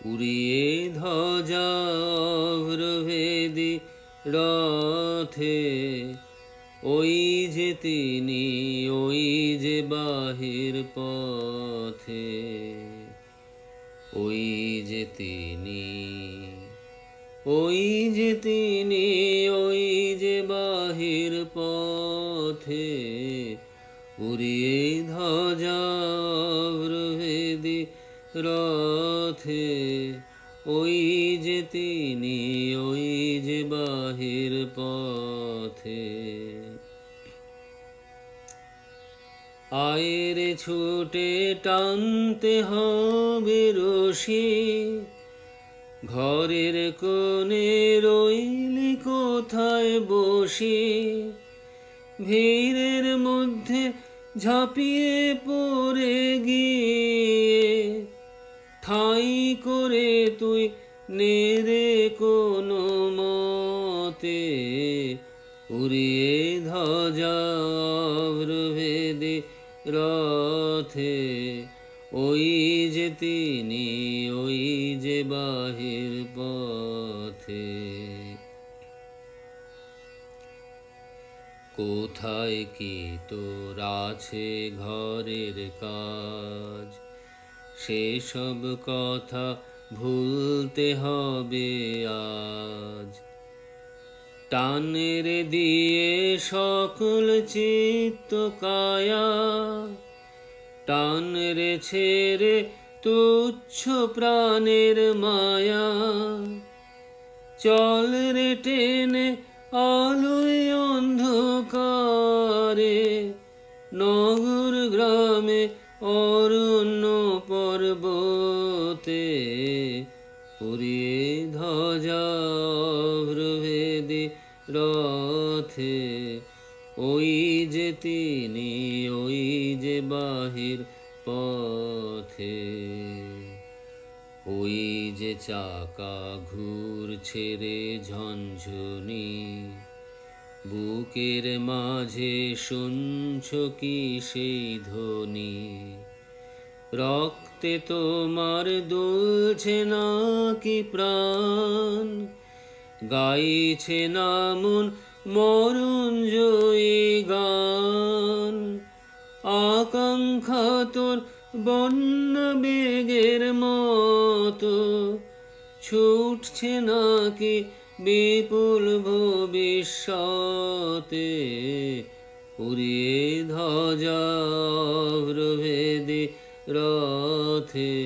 উড়িয়ে ধ্বজা অভ্রভেদী রথে, ওই যে তিনি, ওই যে বাহির পথে, ওই যে তিনি, ওই যে তিনি, ওই যে বাহির পথে, উড়িয়ে ধ্বজা অভ্রভেদী রথে, ওই যে তিনি, ওই যে বাহির পথে। আয়েরে ছুটে টানতে হবে রশি, ঘরের কোণে রইলি কোথায় বসি, ভিড়ের মধ্যে ঝাঁপিয়ে পড়ে গিয়ে, ঠাঁই করে তুই নেড়ে কোনো মতে, উড়িয়ে ধ্বজা অভ্রভেদী রথে, ওই যে তিনি, ওই যে বাহির পথে। কোথায় কি তোর আছে ঘরের কাজ, সেসব কথা ভুলতে হবে আজ। টানের দিয়ে সকল চিত্ত কায়া, টান রে ছেড়ে তুচ্ছ প্রাণের মায়া, চল রে টেনে আলোয় অন্ধকারে, নগর গ্রামে অরণ্য পর্বতে, উড়িয়ে ধ্বজা অভ্রভেদী রথে, ওই যে তিনি, ওই যে বাহির পথে। ওই যে চাকা ঘুরছে রে ঝনঝনি, বুকের মাঝে শুনছ কি সেই ধ্বনি, রক্তে তোমার দুলছে নাকি প্রাণ, গাইছে না মন মরণ জয়ী গান। আকাঙ্ক্ষা তোর বন্যা বেগের মতো, ছুটছে নাকি বিপুল ভবিষ্যতে, উড়িয়ে ধ্বজা অভ্রভেদী রথে,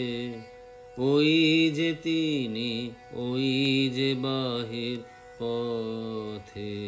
ওই যে তিনি, ওই যে বাহির পথে।